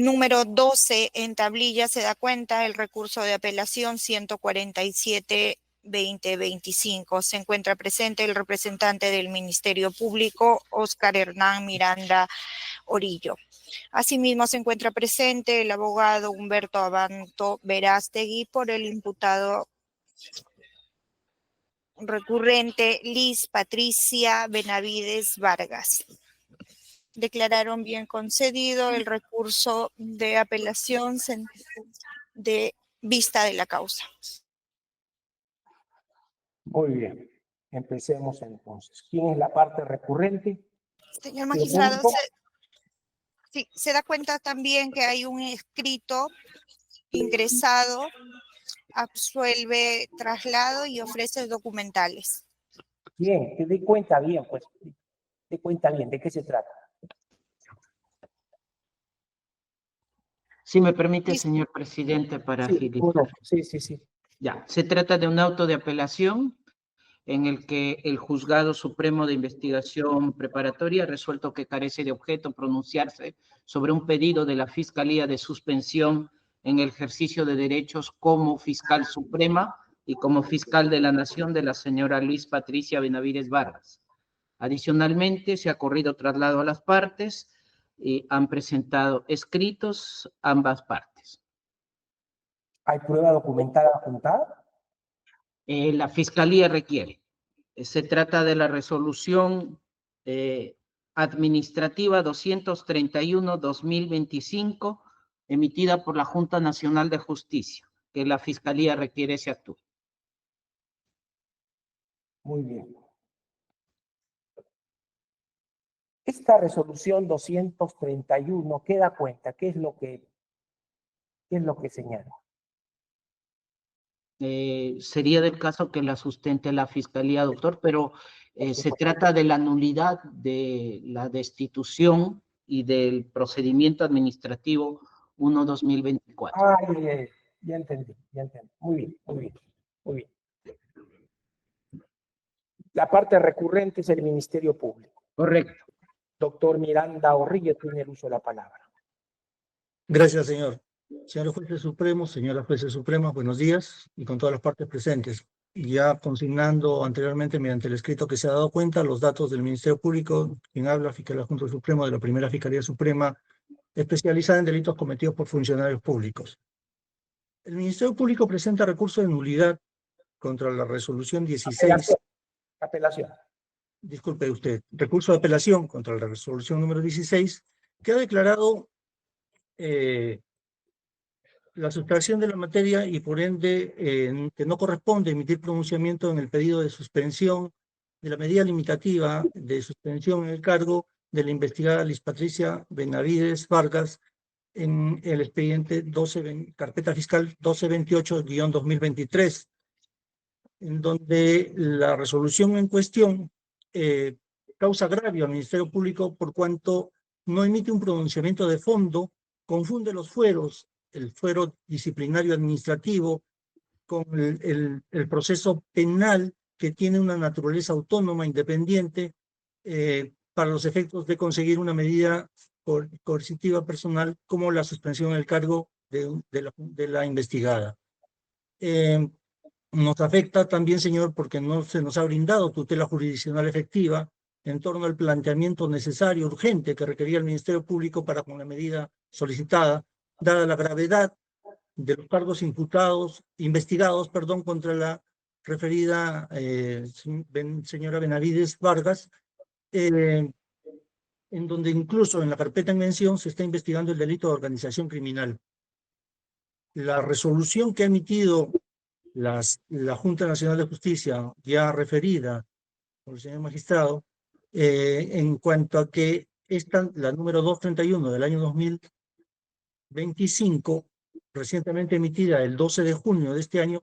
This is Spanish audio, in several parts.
número 12 en tablilla se da cuenta el recurso de apelación 147-2025. Se encuentra presente el representante del Ministerio Público, Óscar Hernán Miranda Orillo. Asimismo, se encuentra presente el abogado Humberto Abanto Verástegui por el imputado recurrente Liz Patricia Benavides Vargas. Declararon bien concedido el recurso de apelación de vista de la causa. Muy bien, empecemos entonces. ¿Quién es la parte recurrente? Señor magistrado, se da cuenta también que hay un escrito ingresado, absuelve traslado y ofrece documentales. Bien, que dé cuenta bien, pues. Dé cuenta bien, ¿de qué se trata? Si me permite, señor presidente, para agilizar. Sí. Ya, se trata de un auto de apelación en el que el Juzgado Supremo de Investigación Preparatoria ha resuelto que carece de objeto pronunciarse sobre un pedido de la Fiscalía de suspensión en el ejercicio de derechos como fiscal suprema y como fiscal de la Nación de la señora Liz Patricia Benavides Vargas. Adicionalmente, se ha corrido traslado a las partes y han presentado escritos ambas partes. ¿Hay prueba documental adjuntada? La Fiscalía requiere. Se trata de la resolución administrativa 231-2025 emitida por la Junta Nacional de Justicia, que la Fiscalía requiere se actúe. Muy bien. Esta resolución 231, ¿qué da cuenta? ¿Qué es lo que señala? Sería del caso que la sustente la Fiscalía, doctor, pero se trata de la nulidad de la destitución y del procedimiento administrativo 1-2024. Ah, ya entendí. Muy bien. La parte recurrente es el Ministerio Público. Correcto. Doctor Miranda Orillo tiene el uso de la palabra. Gracias, señor. Señores jueces supremos, señoras jueces supremas, buenos días, y con todas las partes presentes. Ya consignando anteriormente, mediante el escrito que se ha dado cuenta, los datos del Ministerio Público, quien habla, Fiscal Adjunto Supremo de la Primera Fiscalía Suprema, especializada en delitos cometidos por funcionarios públicos. El Ministerio Público presenta recurso de nulidad contra la resolución 16. Apelación. Disculpe usted, recurso de apelación contra la resolución número 16, que ha declarado la sustracción de la materia y por ende que no corresponde emitir pronunciamiento en el pedido de suspensión de la medida limitativa de suspensión en el cargo de la investigada Liz Patricia Benavides Vargas en el expediente carpeta fiscal 1228-2023, en donde la resolución en cuestión causa agravio al Ministerio Público por cuanto no emite un pronunciamiento de fondo, confunde los fueros, el fuero disciplinario administrativo, con el proceso penal que tiene una naturaleza autónoma, independiente, para los efectos de conseguir una medida coercitiva personal como la suspensión del cargo de la investigada. Nos afecta también, señor, porque no se nos ha brindado tutela jurisdiccional efectiva en torno al planteamiento necesario, urgente, que requería el Ministerio Público para con la medida solicitada, dada la gravedad de los cargos investigados, contra la referida señora Benavides Vargas, en donde incluso en la carpeta en mención se está investigando el delito de organización criminal. La resolución que ha emitido la Junta Nacional de Justicia, ya referida por el señor magistrado, en cuanto a que la número 231 del año 2025, recientemente emitida el 12 de junio de este año,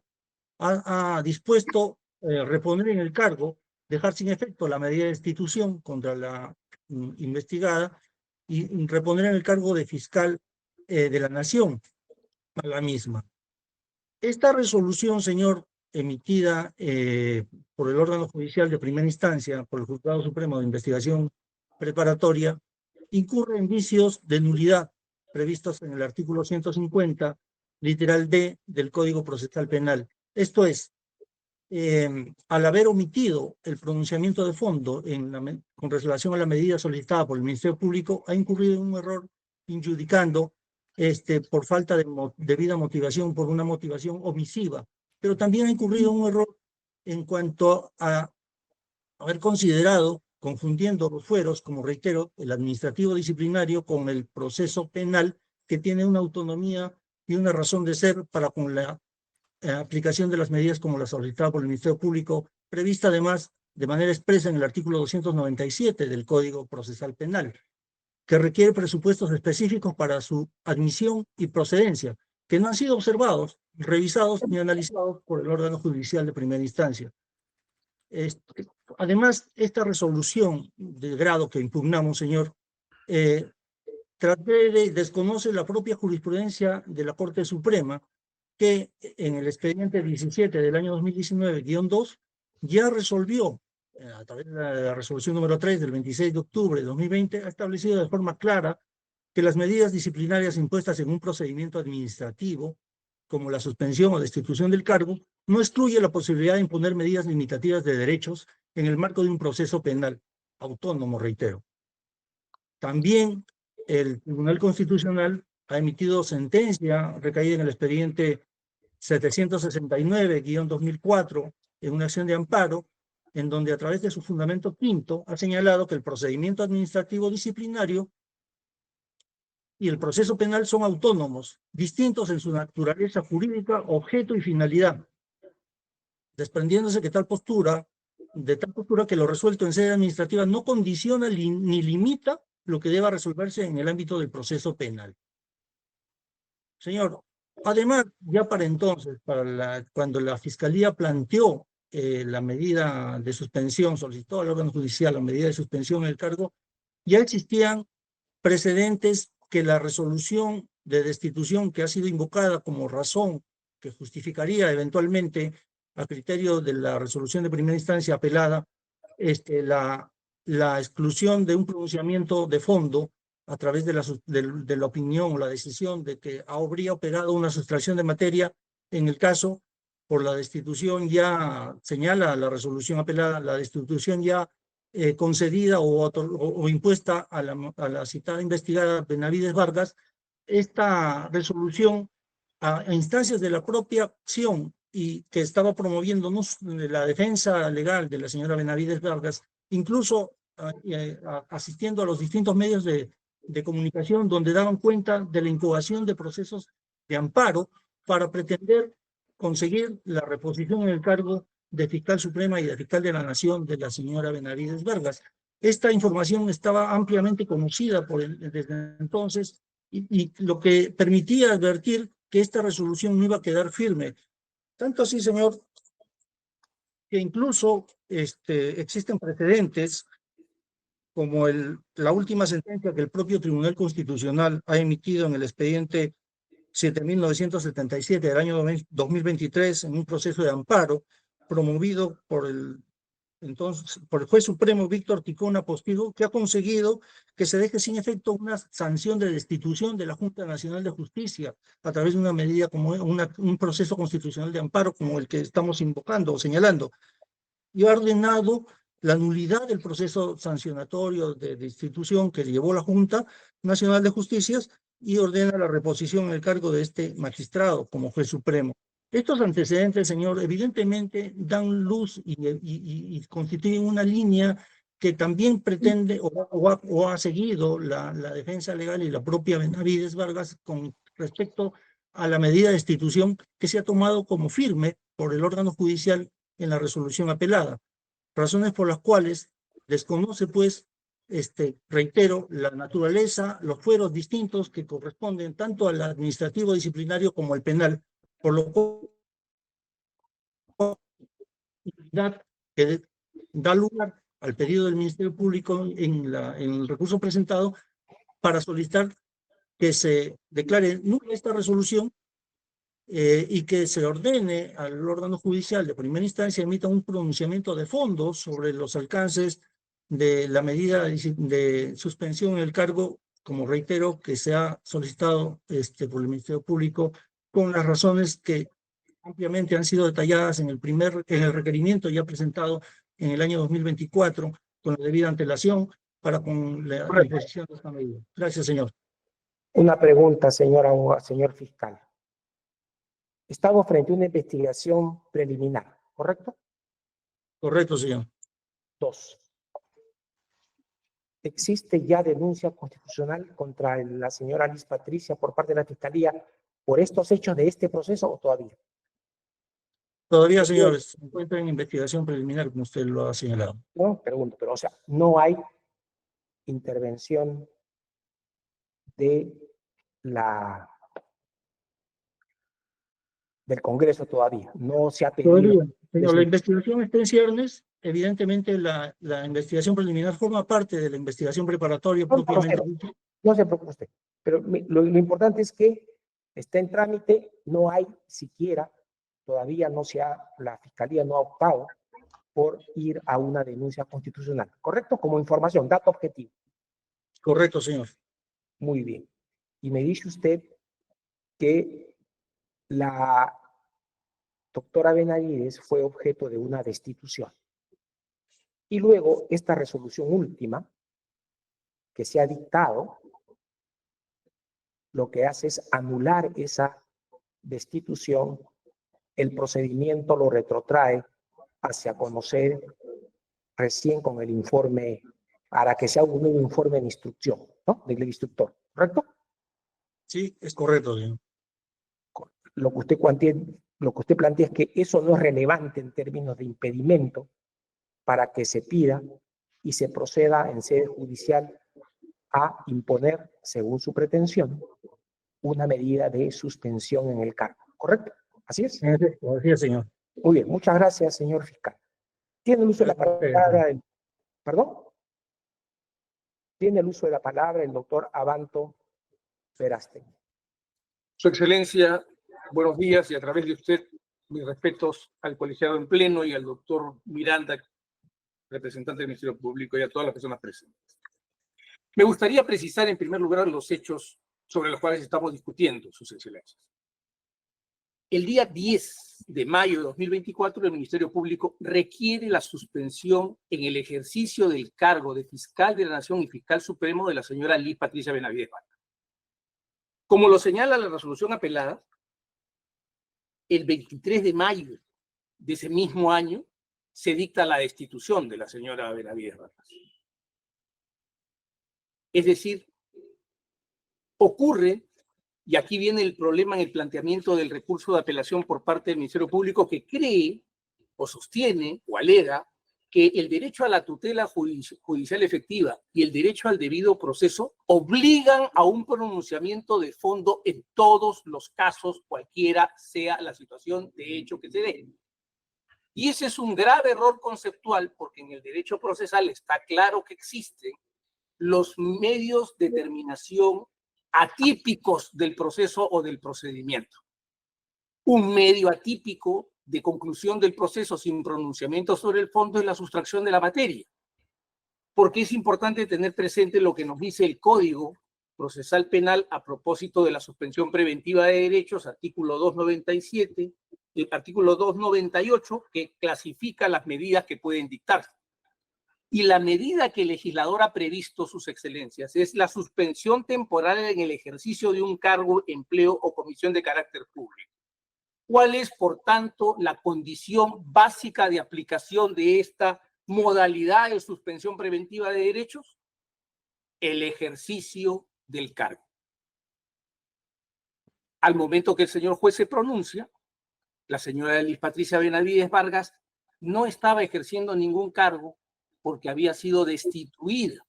ha dispuesto reponer en el cargo, dejar sin efecto la medida de destitución contra la investigada y reponer en el cargo de fiscal de la Nación a la misma. Esta resolución, señor, emitida por el órgano judicial de primera instancia, por el Juzgado Supremo de Investigación Preparatoria, incurre en vicios de nulidad previstos en el artículo 150, literal D del Código Procesal Penal. Esto es, al haber omitido el pronunciamiento de fondo con relación a la medida solicitada por el Ministerio Público, ha incurrido en un error injudicando por falta de debida motivación, por una motivación omisiva, pero también ha incurrido en un error en cuanto a haber considerado, confundiendo los fueros, como reitero, el administrativo disciplinario con el proceso penal, que tiene una autonomía y una razón de ser para con la aplicación de las medidas como la solicitada por el Ministerio Público, prevista además de manera expresa en el artículo 297 del Código Procesal Penal, que requiere presupuestos específicos para su admisión y procedencia, que no han sido observados, revisados ni analizados por el órgano judicial de primera instancia. Además, esta resolución de grado que impugnamos, señor, desconoce la propia jurisprudencia de la Corte Suprema, que en el expediente 17 del año 2019-2 ya resolvió, a través de la resolución número 3 del 26 de octubre de 2020, ha establecido de forma clara que las medidas disciplinarias impuestas en un procedimiento administrativo, como la suspensión o destitución del cargo, no excluye la posibilidad de imponer medidas limitativas de derechos en el marco de un proceso penal autónomo, reitero. También el Tribunal Constitucional ha emitido sentencia recaída en el expediente 769-2004 en una acción de amparo, en donde a través de su fundamento quinto ha señalado que el procedimiento administrativo disciplinario y el proceso penal son autónomos, distintos en su naturaleza jurídica, objeto y finalidad, desprendiéndose de tal postura que lo resuelto en sede administrativa no condiciona ni limita lo que deba resolverse en el ámbito del proceso penal. Señor, además, ya para entonces, cuando la Fiscalía planteó la medida de suspensión, solicitó al órgano judicial la medida de suspensión del cargo, ya existían precedentes que la resolución de destitución que ha sido invocada como razón que justificaría eventualmente, a criterio de la resolución de primera instancia apelada, la exclusión de un pronunciamiento de fondo a través de la opinión o la decisión de que habría operado una sustracción de materia en el caso por la destitución ya, señala la resolución apelada, la destitución ya concedida o impuesta a la citada investigada Benavides Vargas. Esta resolución a instancias de la propia acción y que estaba promoviendo la defensa legal de la señora Benavides Vargas, incluso asistiendo a los distintos medios de comunicación donde daban cuenta de la incoación de procesos de amparo para pretender conseguir la reposición en el cargo de fiscal suprema y de fiscal de la nación de la señora Benavides Vargas. Esta información estaba ampliamente conocida desde entonces y lo que permitía advertir que esta resolución no iba a quedar firme. Tanto así, señor, que incluso existen precedentes como la última sentencia que el propio Tribunal Constitucional ha emitido en el expediente 7.977 del año 2023 en un proceso de amparo promovido por el juez supremo Víctor Ticona Postigo, que ha conseguido que se deje sin efecto una sanción de destitución de la Junta Nacional de Justicia a través de una medida como un proceso constitucional de amparo como el que estamos invocando o señalando, y ha ordenado la nulidad del proceso sancionatorio de destitución que llevó la Junta Nacional de Justicias y ordena la reposición en el cargo de este magistrado como juez supremo. Estos antecedentes, señor, evidentemente dan luz y constituyen una línea que también pretende o ha seguido la defensa legal y la propia Benavides Vargas con respecto a la medida de destitución que se ha tomado como firme por el órgano judicial en la resolución apelada. Razones por las cuales desconoce, pues, reitero, la naturaleza, los fueros distintos que corresponden tanto al administrativo disciplinario como al penal, por lo cual que da lugar al pedido del Ministerio Público en el recurso presentado para solicitar que se declare nula esta resolución y que se ordene al órgano judicial de primera instancia emita un pronunciamiento de fondo sobre los alcances de la medida de suspensión en el cargo como reitero, que se ha solicitado por el Ministerio Público con las razones que ampliamente han sido detalladas en el requerimiento ya presentado en el año 2024 con la debida antelación para con la imposición de esta medida. Gracias, señor. Una pregunta, señor fiscal. Estamos frente a una investigación preliminar, ¿correcto? Correcto, señor. 2. ¿Existe ya denuncia constitucional contra la señora Liz Patricia por parte de la Fiscalía por estos hechos de este proceso o todavía? Todavía, señores, se encuentra en investigación preliminar, como usted lo ha señalado. No, pregunto, pero o sea, no hay intervención de del Congreso todavía. No se ha pedido. Todavía, señor, la investigación está en ciernes. Evidentemente, la investigación preliminar forma parte de la investigación preparatoria propiamente dicha. No se preocupe usted. Pero lo importante es que está en trámite, no hay siquiera, todavía la Fiscalía no ha optado por ir a una denuncia constitucional. ¿Correcto? Como información, dato objetivo. Correcto, señor. Muy bien. Y me dice usted que la doctora Benavides fue objeto de una destitución. Y luego, esta resolución última que se ha dictado, lo que hace es anular esa destitución, el procedimiento lo retrotrae hacia conocer recién con el informe, para que sea un informe de instrucción, ¿no? Del instructor, ¿correcto? Sí, es correcto, señor. Lo que usted plantea es que eso no es relevante en términos de impedimento para que se pida y se proceda en sede judicial a imponer, según su pretensión, una medida de suspensión en el cargo, ¿correcto? ¿Así es? Así es, señor. Muy bien, muchas gracias, señor fiscal. Tiene el uso de la palabra, ¿perdón? Tiene el uso de la palabra el doctor Abanto Verástegui. Su Excelencia, buenos días, y a través de usted, mis respetos al colegiado en pleno y al doctor Miranda, representante del Ministerio Público, y a todas las personas presentes. Me gustaría precisar en primer lugar los hechos sobre los cuales estamos discutiendo, Sus Excelencias. El día 10 de mayo de 2024, el Ministerio Público requiere la suspensión en el ejercicio del cargo de fiscal de la Nación y fiscal supremo de la señora Liz Patricia Benavides Vargas. Como lo señala la resolución apelada, el 23 de mayo de ese mismo año se dicta la destitución de la señora Benavides Vargas. Es decir, ocurre, y aquí viene el problema en el planteamiento del recurso de apelación por parte del Ministerio Público, que cree o sostiene o alega que el derecho a la tutela judicial efectiva y el derecho al debido proceso obligan a un pronunciamiento de fondo en todos los casos, cualquiera sea la situación de hecho que se dé. Y ese es un grave error conceptual, porque en el derecho procesal está claro que existen los medios de determinación atípicos del proceso o del procedimiento. Un medio atípico de conclusión del proceso sin pronunciamiento sobre el fondo es la sustracción de la materia, porque es importante tener presente lo que nos dice el Código Procesal Penal a propósito de la suspensión preventiva de derechos, artículo 297, el artículo 298, que clasifica las medidas que pueden dictarse. Y la medida que el legislador ha previsto, Sus Excelencias, es la suspensión temporal en el ejercicio de un cargo, empleo o comisión de carácter público. ¿Cuál es, por tanto, la condición básica de aplicación de esta modalidad de suspensión preventiva de derechos? El ejercicio del cargo. Al momento que el señor juez se pronuncia, la señora Liz Patricia Benavides Vargas no estaba ejerciendo ningún cargo porque había sido destituida.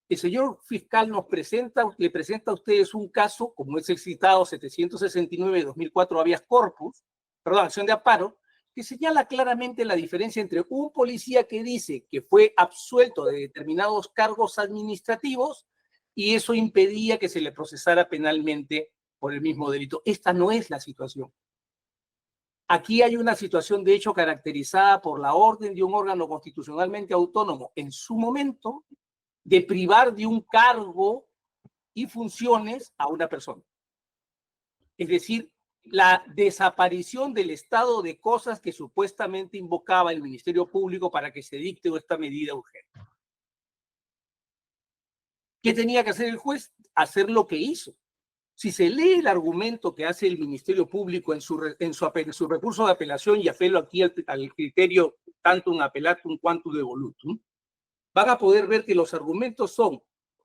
El señor fiscal le presenta a ustedes un caso, como es el citado 769 de 2004 habeas corpus, acción de amparo, que señala claramente la diferencia entre un policía que dice que fue absuelto de determinados cargos administrativos y eso impedía que se le procesara penalmente por el mismo delito. Esta no es la situación. Aquí hay una situación de hecho caracterizada por la orden de un órgano constitucionalmente autónomo en su momento de privar de un cargo y funciones a una persona. Es decir, la desaparición del estado de cosas que supuestamente invocaba el Ministerio Público para que se dicte esta medida urgente. ¿Qué tenía que hacer el juez? Hacer lo que hizo. Si se lee el argumento que hace el Ministerio Público en su recurso de apelación, y apelo aquí al criterio tantum appellatum quantum devolutum, van a poder ver que los argumentos son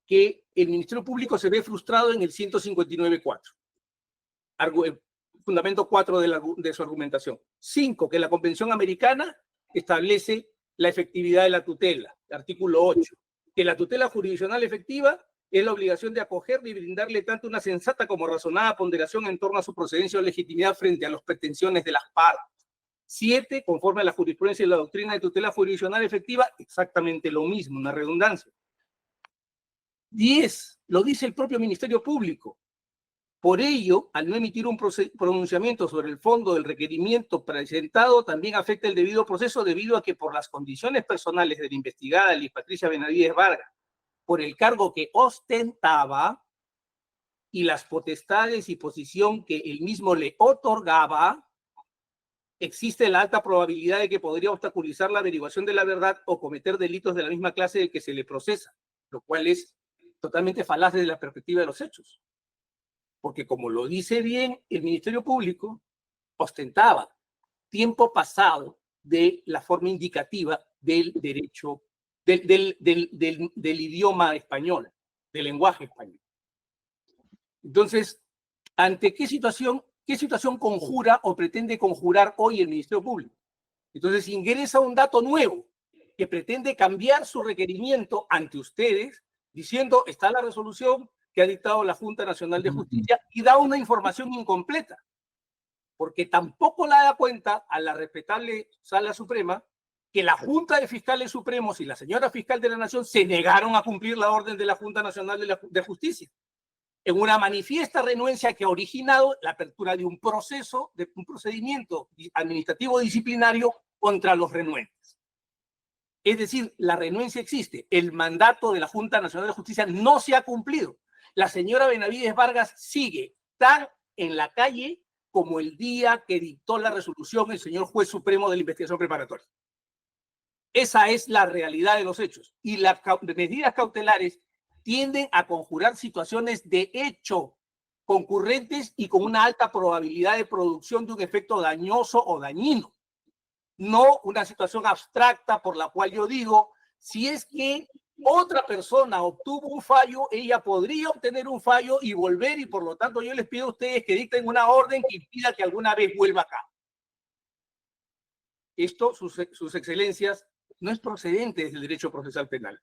que el Ministerio Público se ve frustrado en el 159.4. Fundamento 4 de su argumentación. 5, que la Convención Americana establece la efectividad de la tutela. Artículo 8, que la tutela jurisdiccional efectiva es la obligación de acogerle y brindarle tanto una sensata como razonada ponderación en torno a su procedencia o legitimidad frente a las pretensiones de las partes. 7, conforme a la jurisprudencia y la doctrina de tutela jurisdiccional efectiva, exactamente lo mismo, una redundancia. 10, lo dice el propio Ministerio Público. Por ello, al no emitir un pronunciamiento sobre el fondo del requerimiento presentado, también afecta el debido proceso debido a que por las condiciones personales de la investigada Liz Patricia Benavides Vargas, por el cargo que ostentaba y las potestades y posición que él mismo le otorgaba, existe la alta probabilidad de que podría obstaculizar la averiguación de la verdad o cometer delitos de la misma clase del que se le procesa, lo cual es totalmente falaz desde la perspectiva de los hechos. Porque como lo dice bien el Ministerio Público, ostentaba tiempo pasado de la forma indicativa del derecho, del idioma español, del lenguaje español. Entonces, ¿ante qué situación conjura o pretende conjurar hoy el Ministerio Público? Entonces, ingresa un dato nuevo que pretende cambiar su requerimiento ante ustedes, diciendo, está la resolución que ha dictado la Junta Nacional de Justicia, y da una información incompleta, porque tampoco la da cuenta a la respetable Sala Suprema que la Junta de Fiscales Supremos y la señora fiscal de la Nación se negaron a cumplir la orden de la Junta Nacional de Justicia, en una manifiesta renuencia que ha originado la apertura de un procedimiento administrativo disciplinario contra los renuentes. Es decir, la renuencia existe, el mandato de la Junta Nacional de Justicia no se ha cumplido. La señora Benavides Vargas sigue tan en la calle como el día que dictó la resolución el señor juez supremo de la investigación preparatoria. Esa es la realidad de los hechos. Y las medidas cautelares tienden a conjurar situaciones de hecho concurrentes y con una alta probabilidad de producción de un efecto dañoso o dañino. No una situación abstracta por la cual yo digo, si es que otra persona obtuvo un fallo, ella podría obtener un fallo y volver, y por lo tanto yo les pido a ustedes que dicten una orden que impida que alguna vez vuelva acá. Esto, sus excelencias, no es procedente desde el derecho procesal penal.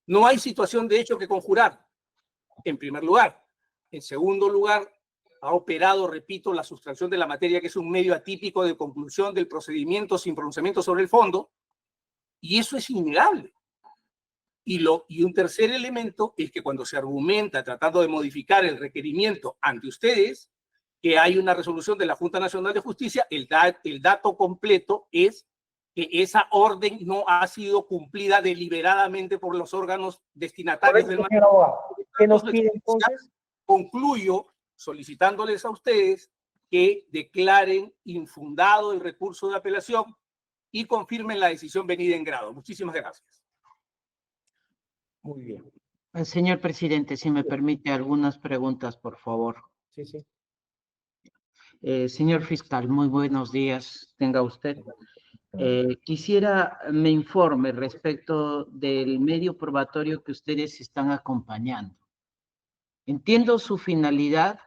No hay situación de hecho que conjurar, en primer lugar. En segundo lugar, ha operado, repito, la sustracción de la materia, que es un medio atípico de conclusión del procedimiento sin pronunciamiento sobre el fondo, y eso es innegable. Y un tercer elemento es que cuando se argumenta tratando de modificar el requerimiento ante ustedes, que hay una resolución de la Junta Nacional de Justicia, el dato completo es que esa orden no ha sido cumplida deliberadamente por los órganos destinatarios del mandato. ¿Qué nos pide entonces? Concluyo solicitándoles a ustedes que declaren infundado el recurso de apelación y confirmen la decisión venida en grado. Muchísimas gracias. Muy bien. Señor presidente, si me permite algunas preguntas, por favor. Sí, sí. Señor fiscal, muy buenos días, tenga usted. Quisiera me informe respecto del medio probatorio que ustedes están acompañando. Entiendo su finalidad,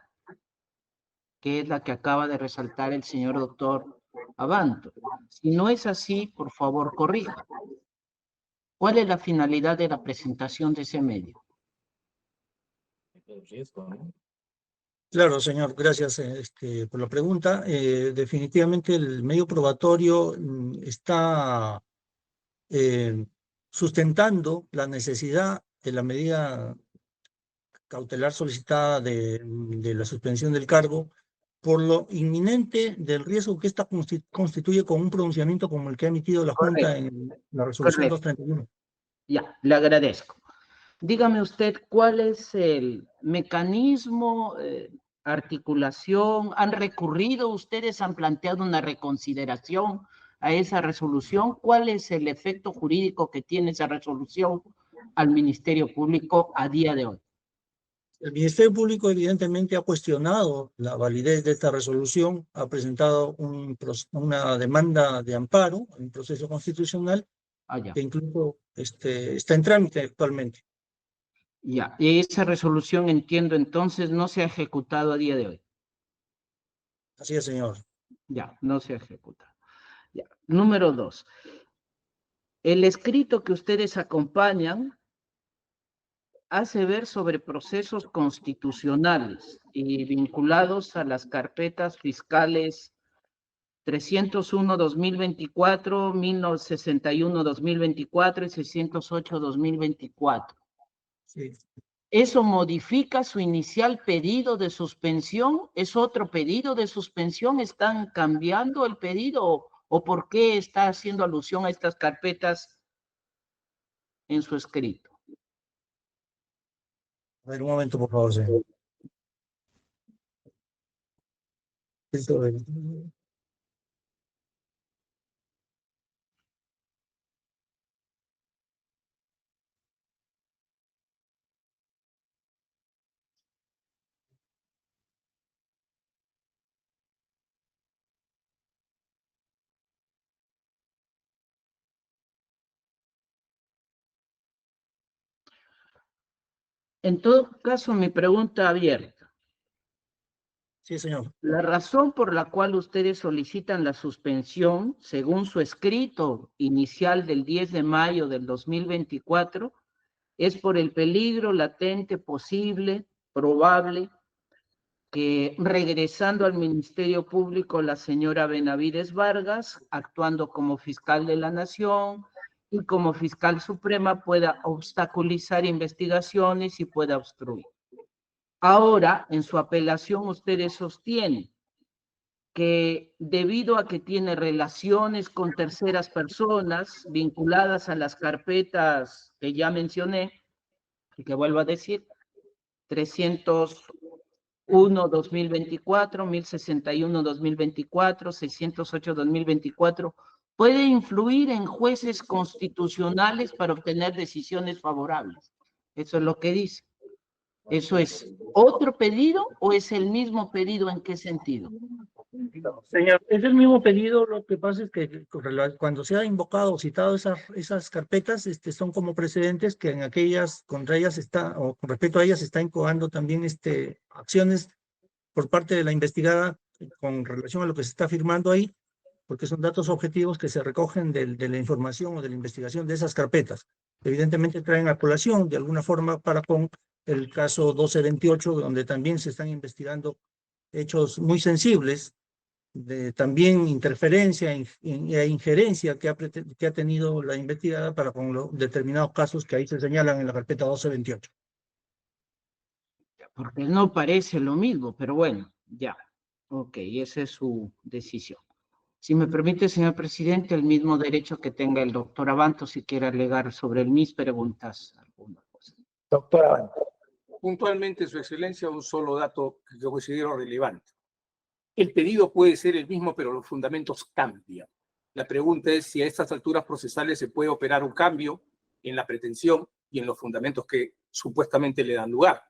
que es la que acaba de resaltar el señor doctor Abanto. Si no es así, por favor, corrija. ¿Cuál es la finalidad de la presentación de ese medio? Claro, señor, gracias por la pregunta. Definitivamente el medio probatorio está sustentando la necesidad de la medida cautelar solicitada de la suspensión del cargo por lo inminente del riesgo que esta constituye con un pronunciamiento como el que ha emitido la Junta en la resolución 231. Ya, le agradezco. dígame usted cuál es el mecanismo, articulación. ¿Han recurrido ustedes, han planteado una reconsideración a esa resolución? ¿Cuál es el efecto jurídico que tiene esa resolución al Ministerio Público a día de hoy? El Ministerio Público evidentemente ha cuestionado la validez de esta resolución, ha presentado una demanda de amparo en un proceso constitucional Ya. que incluso está en trámite actualmente. Ya, y esa resolución, entiendo, entonces no se ha ejecutado a día de hoy. Así es, señor. Ya, no se ha ejecutado. Ya. Número 2. El escrito que ustedes acompañan hace ver sobre procesos constitucionales y vinculados a las carpetas fiscales 301-2024, 1061-2024 y 608-2024. Sí. ¿Eso modifica su inicial pedido de suspensión? ¿Es otro pedido de suspensión? ¿Están cambiando el pedido? ¿O por qué está haciendo alusión a estas carpetas en su escrito? A ver, un momento, por favor, señor. En todo caso, mi pregunta abierta. Sí, señor. La razón por la cual ustedes solicitan la suspensión, según su escrito inicial del 10 de mayo del 2024, es por el peligro latente, posible, probable, que regresando al Ministerio Público la señora Benavides Vargas, actuando como fiscal de la Nación y como fiscal suprema, pueda obstaculizar investigaciones y pueda obstruir. Ahora, en su apelación, ustedes sostienen que debido a que tiene relaciones con terceras personas vinculadas a las carpetas que ya mencioné, y que vuelvo a decir, 301-2024, 1061-2024, 608-2024, puede influir en jueces constitucionales para obtener decisiones favorables. Eso es lo que dice. ¿Eso es otro pedido o es el mismo pedido? ¿En qué sentido? Señor, es el mismo pedido, lo que pasa es que cuando se ha invocado o citado esas carpetas, son como precedentes que en aquellas, contra ellas está, o con respecto a ellas, se está incoando también acciones por parte de la investigada con relación a lo que se está firmando ahí, porque son datos objetivos que se recogen de la información o de la investigación de esas carpetas. Evidentemente traen a colación de alguna forma para con el caso 1228, donde también se están investigando hechos muy sensibles, de también interferencia e injerencia que ha tenido la investigada para con los determinados casos que ahí se señalan en la carpeta 1228. Porque no parece lo mismo, pero bueno, ya. Ok, esa es su decisión. Si me permite, señor presidente, el mismo derecho que tenga el doctor Abanto, si quiere alegar sobre mis preguntas alguna cosa. Doctor Abanto. Puntualmente, Su Excelencia, un solo dato que yo considero relevante. El pedido puede ser el mismo, pero los fundamentos cambian. La pregunta es si a estas alturas procesales se puede operar un cambio en la pretensión y en los fundamentos que supuestamente le dan lugar.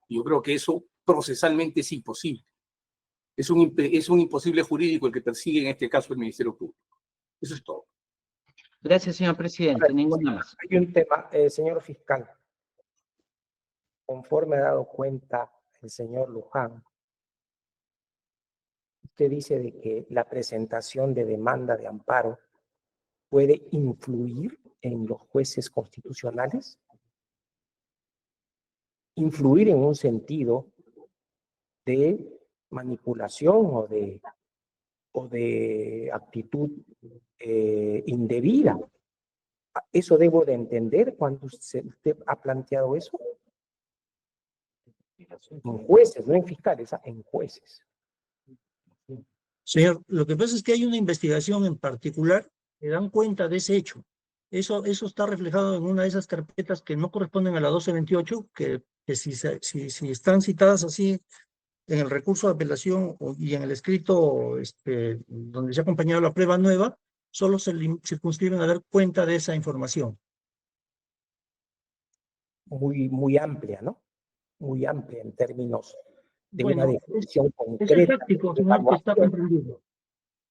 Yo creo que eso procesalmente es imposible. Es un imposible jurídico el que persigue en este caso el Ministerio Público. Eso es todo. Gracias, señor presidente. Ninguna más. Hay un tema, señor fiscal. Conforme ha dado cuenta el señor Luján, usted dice de que la presentación de demanda de amparo puede influir en los jueces constitucionales. Influir en un sentido de manipulación o de actitud indebida. ¿Eso debo de entender cuando usted ha planteado eso? En jueces, no en fiscales, en jueces. Señor, lo que pasa es que hay una investigación en particular que dan cuenta de ese hecho. Eso está reflejado en una de esas carpetas que no corresponden a la 1228, que si están citadas así en el recurso de apelación y en el escrito donde se ha acompañado la prueba nueva, solo se circunscriben a dar cuenta de esa información. Muy amplia, ¿no? Muy amplia en términos de una Bueno, definición es concreta. el práctico, señor, que está comprendido.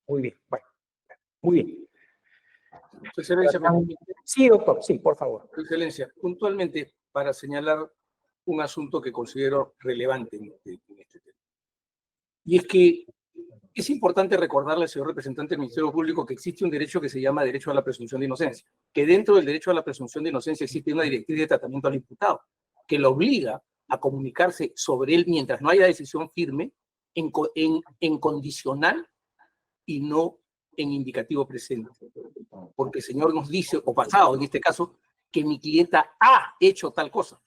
Muy bien, bueno, muy bien. Su Excelencia, Sí, doctor, sí, por favor. Su Excelencia, puntualmente para señalar un asunto que considero relevante en este tema. Y es que es importante recordarle al señor representante del Ministerio Público que existe un derecho que se llama derecho a la presunción de inocencia, que dentro del derecho a la presunción de inocencia existe una directriz de tratamiento al imputado, que lo obliga a comunicarse sobre él mientras no haya decisión firme en condicional y no en indicativo presente. Porque el señor nos dice, o pasado en este caso, que mi clienta ha hecho tal cosa.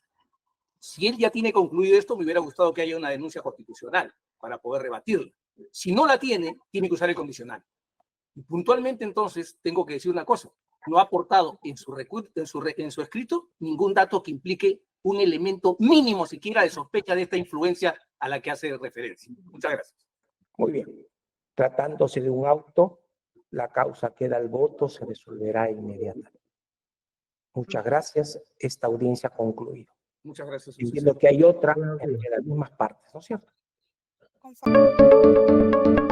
Si él ya tiene concluido esto, me hubiera gustado que haya una denuncia constitucional para poder rebatirla. Si no la tiene, tiene que usar el condicional. Y puntualmente, entonces, tengo que decir una cosa. No ha aportado en su escrito ningún dato que implique un elemento mínimo siquiera de sospecha de esta influencia a la que hace referencia. Muchas gracias. Muy bien. Tratándose de un auto, la causa queda al voto, se resolverá inmediatamente. Muchas gracias. Esta audiencia ha concluido. Muchas gracias. Entiendo que hay otra entre las mismas partes, ¿no es cierto? Conforme.